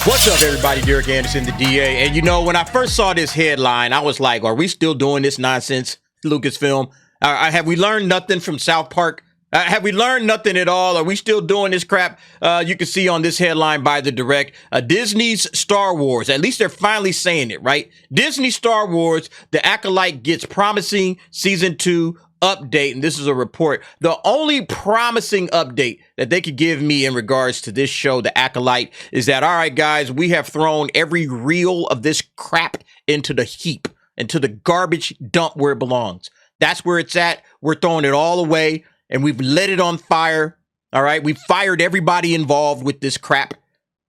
What's up, everybody? Derek Anderson, the DA. And you know, when I first saw this headline, I was like, are we still doing this nonsense, Lucasfilm? Have we learned nothing from South Park? Have we learned nothing at all? Are we still doing this crap? You can see on this headline by the direct, Disney's Star Wars. At least they're finally saying it, right? Disney Star Wars, the Acolyte gets promising season 2 update, and this is a report. The only promising update that they could give me in regards to this show, The Acolyte, is that, all right, guys, we have thrown every reel of this crap into the heap, into the garbage dump where it belongs. That's where it's at. We're throwing it all away, and we've lit it on fire. All right, we've fired everybody involved with this crap.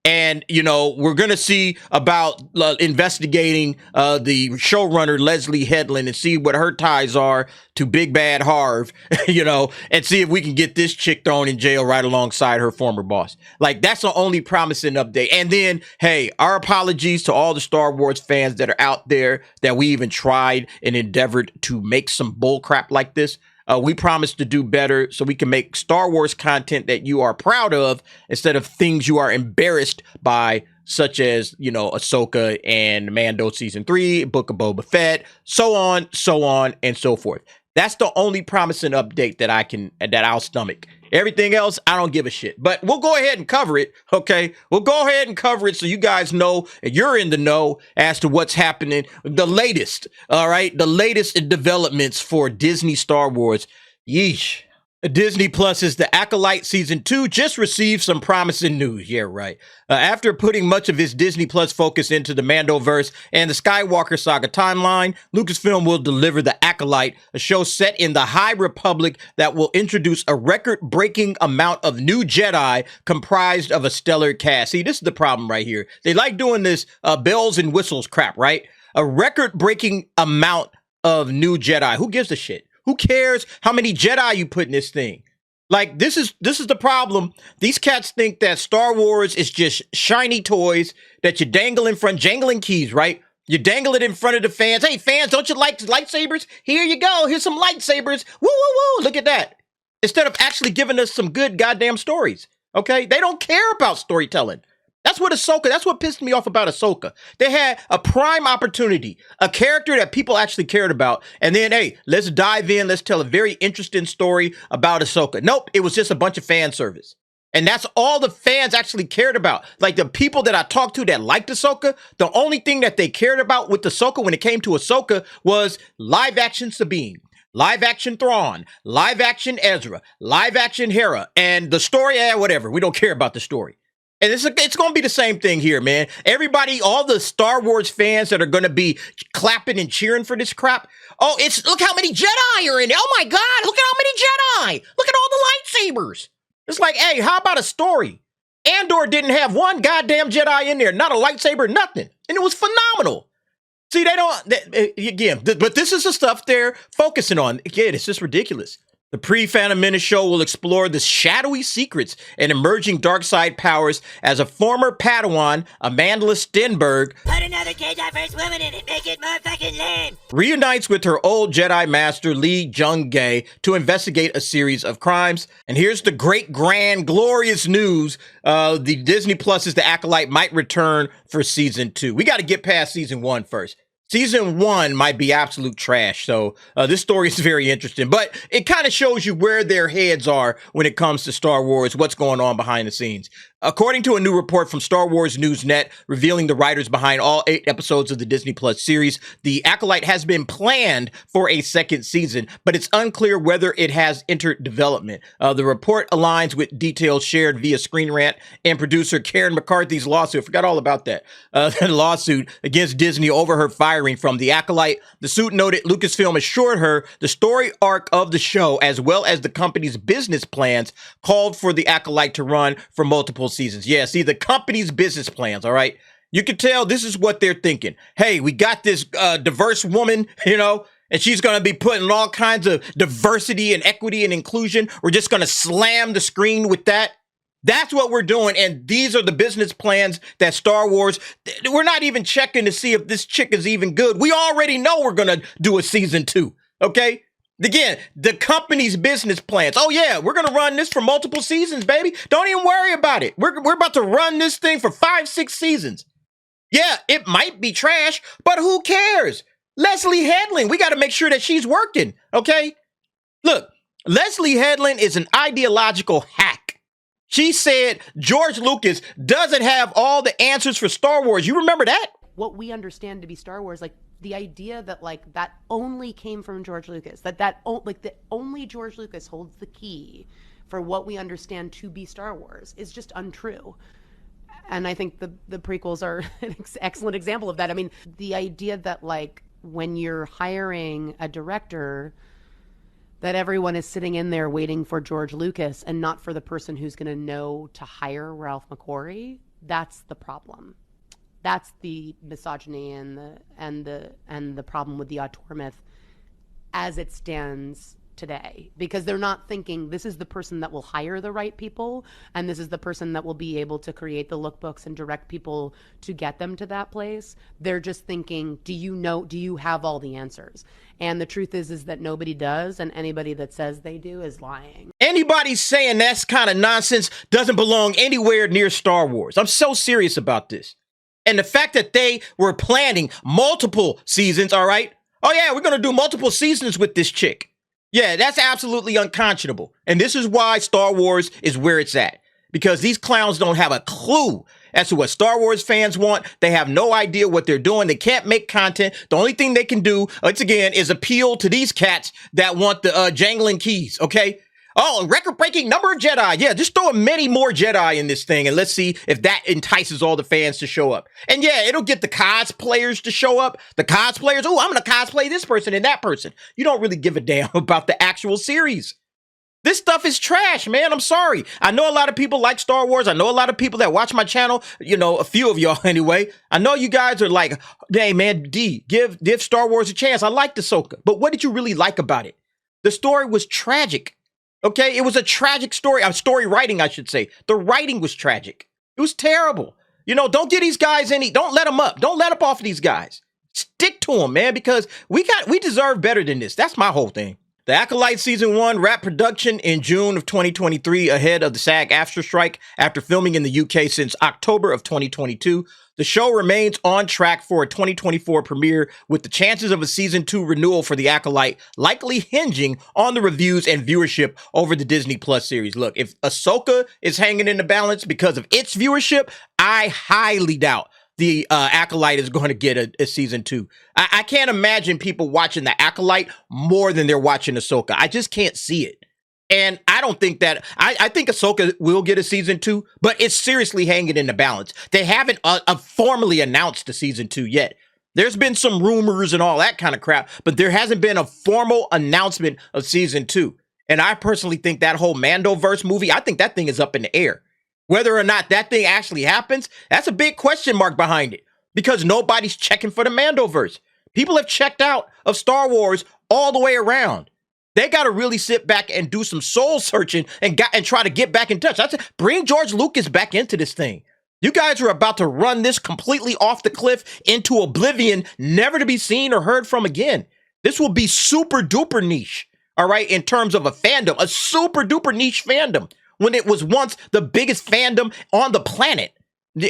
And, you know, we're going to see about investigating the showrunner, Leslie Headland, and see what her ties are to Big Bad Harv, you know, and see if we can get this chick thrown in jail right alongside her former boss. Like, that's the only promising update. And then, hey, our apologies to all the Star Wars fans that are out there that we even tried and endeavored to make some bull crap like this. We promise to do better so we can make Star Wars content that you are proud of instead of things you are embarrassed by, such as, you know, Ahsoka and Mando Season 3, Book of Boba Fett, so on, and so forth. That's the only promising update that I'll stomach. Everything else, I don't give a shit. But we'll go ahead and cover it, okay? We'll go ahead and cover it so you guys know, and you're in the know as to what's happening. The latest, all right? The latest developments for Disney Star Wars. Yeesh. Disney Plus's The Acolyte Season 2 just received some promising news. Yeah, right. After putting much of its Disney Plus focus into the Mandoverse and the Skywalker Saga timeline, Lucasfilm will deliver The Acolyte, a show set in the High Republic that will introduce a record-breaking amount of new Jedi comprised of a stellar cast. See, this is the problem right here. They like doing this bells and whistles crap, right? A record-breaking amount of new Jedi. Who gives a shit? Who cares how many Jedi you put in this thing? Like, this is the problem. These cats think that Star Wars is just shiny toys that you dangle in front, jangling keys, right? You dangle it in front of the fans. Hey, fans, don't you like lightsabers? Here you go. Here's some lightsabers. Woo, woo, woo. Look at that. Instead of actually giving us some good goddamn stories, okay? They don't care about storytelling. That's what pissed me off about Ahsoka. They had a prime opportunity, a character that people actually cared about, and then, hey, let's dive in, let's tell a very interesting story about Ahsoka. Nope, it was just a bunch of fan service. And that's all the fans actually cared about. Like, the people that I talked to that liked Ahsoka, the only thing that they cared about with Ahsoka when it came to Ahsoka was live action Sabine, live action Thrawn, live action Ezra, live action Hera, and the story, whatever. We don't care about the story. And it's going to be the same thing here, man. Everybody, all the Star Wars fans that are going to be clapping and cheering for this crap. Oh, look how many Jedi are in there. Oh my God, look at how many Jedi. Look at all the lightsabers. It's like, hey, how about a story? Andor didn't have one goddamn Jedi in there. Not a lightsaber, nothing. And it was phenomenal. See, but this is the stuff they're focusing on. Again, it's just ridiculous. The pre-Phantom Menace show will explore the shadowy secrets and emerging dark side powers as a former Padawan, Amandla Stenberg, put another Jedi First Woman in it, make it more fucking lame, reunites with her old Jedi Master Lee Jung-gae to investigate a series of crimes. And here's the great, grand, glorious news. The Disney Plus's The Acolyte might return for Season 2. We got to get past Season 1 first. Season 1 might be absolute trash, so this story is very interesting. But it kind of shows you where their heads are when it comes to Star Wars, what's going on behind the scenes. According to a new report from Star Wars Newsnet revealing the writers behind all 8 episodes of the Disney Plus series, The Acolyte has been planned for a second season, but it's unclear whether it has entered development. The report aligns with details shared via Screen Rant and producer Karen McCarthy's lawsuit. I forgot all about that. The lawsuit against Disney over her firing from The Acolyte. The suit noted Lucasfilm assured her the story arc of the show, as well as the company's business plans, called for The Acolyte to run for multiple seasons. Yeah, see, the company's business plans, all right? You can tell this is what they're thinking. Hey, we got this diverse woman, you know, and she's going to be putting all kinds of diversity and equity and inclusion. We're just going to slam the screen with that. That's what we're doing, and these are the business plans that Star Wars, we're not even checking to see if this chick is even good. We already know we're going to do a season 2, okay? Again, the company's business plans. Oh yeah, we're gonna run this for multiple seasons, baby. Don't even worry about it. We're about to run this thing for 5-6 seasons. Yeah, it might be trash, but who cares? Leslie Headland, we got to make sure that she's working, okay? Look, Leslie Headland is an ideological hack. She said George Lucas doesn't have all the answers for Star Wars. You remember that? What we understand to be Star Wars, like the idea that like that only came from George Lucas, that only George Lucas holds the key for what we understand to be Star Wars is just untrue. And I think the prequels are an excellent example of that. I mean, the idea that like when you're hiring a director, that everyone is sitting in there waiting for George Lucas and not for the person who's going to know to hire Ralph McQuarrie, that's the problem. That's the misogyny and the problem with the auteur myth as it stands today, because they're not thinking this is the person that will hire the right people and this is the person that will be able to create the lookbooks and direct people to get them to that place. They're just thinking, do you have all the answers? And the truth is that nobody does, and anybody that says they do is lying. Anybody saying that's kind of nonsense doesn't belong anywhere near Star Wars. I'm so serious about this. And the fact that they were planning multiple seasons, all right? Oh yeah, we're going to do multiple seasons with this chick. Yeah, that's absolutely unconscionable. And this is why Star Wars is where it's at. Because these clowns don't have a clue as to what Star Wars fans want. They have no idea what they're doing. They can't make content. The only thing they can do, once again, is appeal to these cats that want the jangling keys, okay? Oh, record-breaking number of Jedi. Yeah, just throw many more Jedi in this thing, and let's see if that entices all the fans to show up. And yeah, it'll get the cosplayers to show up. The cosplayers, oh, I'm going to cosplay this person and that person. You don't really give a damn about the actual series. This stuff is trash, man. I'm sorry. I know a lot of people like Star Wars. I know a lot of people that watch my channel, you know, a few of y'all anyway. I know you guys are like, hey, man, give Star Wars a chance. I liked Ahsoka. But what did you really like about it? The story was tragic. Okay, it was a tragic story. Story writing, I should say. The writing was tragic. It was terrible. You know, don't give these guys don't let them up. Don't let up off of these guys. Stick to them, man, because we deserve better than this. That's my whole thing. The Acolyte Season 1 wrapped production in June of 2023 ahead of the SAG-AFTRA strike after filming in the UK since October of 2022. The show remains on track for a 2024 premiere, with the chances of a Season 2 renewal for The Acolyte likely hinging on the reviews and viewership over the Disney Plus series. Look, if Ahsoka is hanging in the balance because of its viewership, I highly doubt the Acolyte is going to get a Season 2. I can't imagine people watching the Acolyte more than they're watching Ahsoka. I just can't see it. And I don't think that, I think Ahsoka will get a Season 2, but it's seriously hanging in the balance. They haven't formally announced the Season 2 yet. There's been some rumors and all that kind of crap, but there hasn't been a formal announcement of Season 2. And I personally think that whole Mandoverse movie, I think that thing is up in the air. Whether or not that thing actually happens, that's a big question mark behind it, because nobody's checking for the Mandoverse. People have checked out of Star Wars all the way around. They got to really sit back and do some soul searching and try to get back in touch. Bring George Lucas back into this thing. You guys are about to run this completely off the cliff into oblivion, never to be seen or heard from again. This will be super duper niche, all right, in terms of a fandom, a super duper niche fandom, when it was once the biggest fandom on the planet.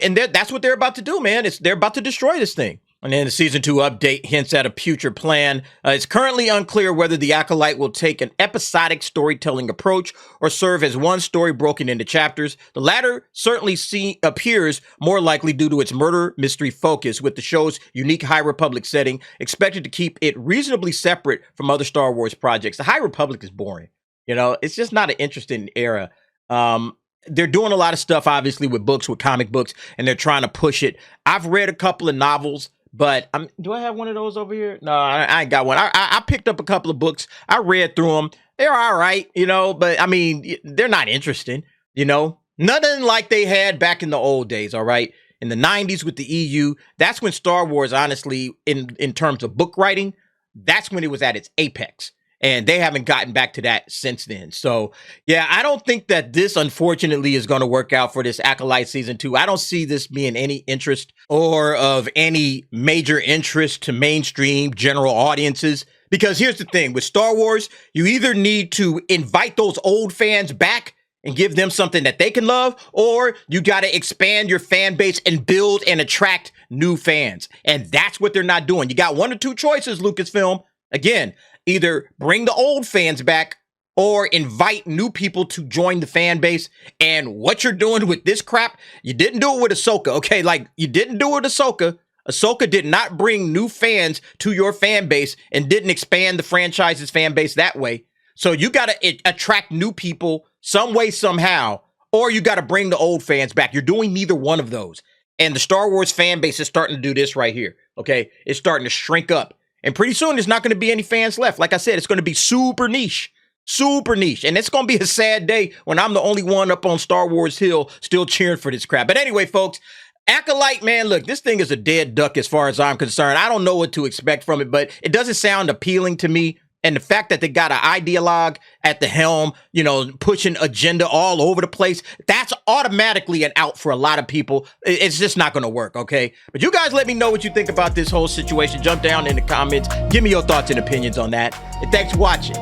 And that's what they're about to do, man. They're about to destroy this thing. And then the Season 2 update hints at a future plan. It's currently unclear whether the Acolyte will take an episodic storytelling approach or serve as one story broken into chapters. The latter certainly appears more likely due to its murder mystery focus, with the show's unique High Republic setting expected to keep it reasonably separate from other Star Wars projects. The High Republic is boring. You know, it's just not an interesting era. They're doing a lot of stuff, obviously, with books, with comic books, and they're trying to push it. I've read a couple of novels, but do I have one of those over here? No, I ain't got one. I picked up a couple of books. I read through them. They're all right, you know, but I mean, they're not interesting, you know. Nothing like they had back in the old days, all right? In the 90s with the EU, that's when Star Wars, honestly, in terms of book writing, that's when it was at its apex. And they haven't gotten back to that since then. So, yeah, I don't think that this, unfortunately, is going to work out for this Acolyte Season 2. I don't see this being any interest or of any major interest to mainstream general audiences, Because here's the thing, with Star Wars, you either need to invite those old fans back and give them something that they can love, or you got to expand your fan base and build and attract new fans. And that's what they're not doing. You got one or two choices, Lucasfilm. Again, either bring the old fans back or invite new people to join the fan base. And what you're doing with this crap, you didn't do it with Ahsoka, okay? Like, you didn't do it with Ahsoka. Ahsoka did not bring new fans to your fan base and didn't expand the franchise's fan base that way. So you got to attract new people some way, somehow, or you got to bring the old fans back. You're doing neither one of those. And the Star Wars fan base is starting to do this right here, okay? It's starting to shrink up. And pretty soon, there's not going to be any fans left. Like I said, it's going to be super niche. Super niche. And it's going to be a sad day when I'm the only one up on Star Wars Hill still cheering for this crap. But anyway, folks, Acolyte, man, look, this thing is a dead duck as far as I'm concerned. I don't know what to expect from it, but it doesn't sound appealing to me. And the fact that they got an ideologue at the helm, you know, pushing agenda all over the place, that's automatically an out for a lot of people. It's just not going to work, okay? But you guys let me know what you think about this whole situation. Jump down in the comments. Give me your thoughts and opinions on that. And thanks for watching.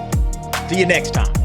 See you next time.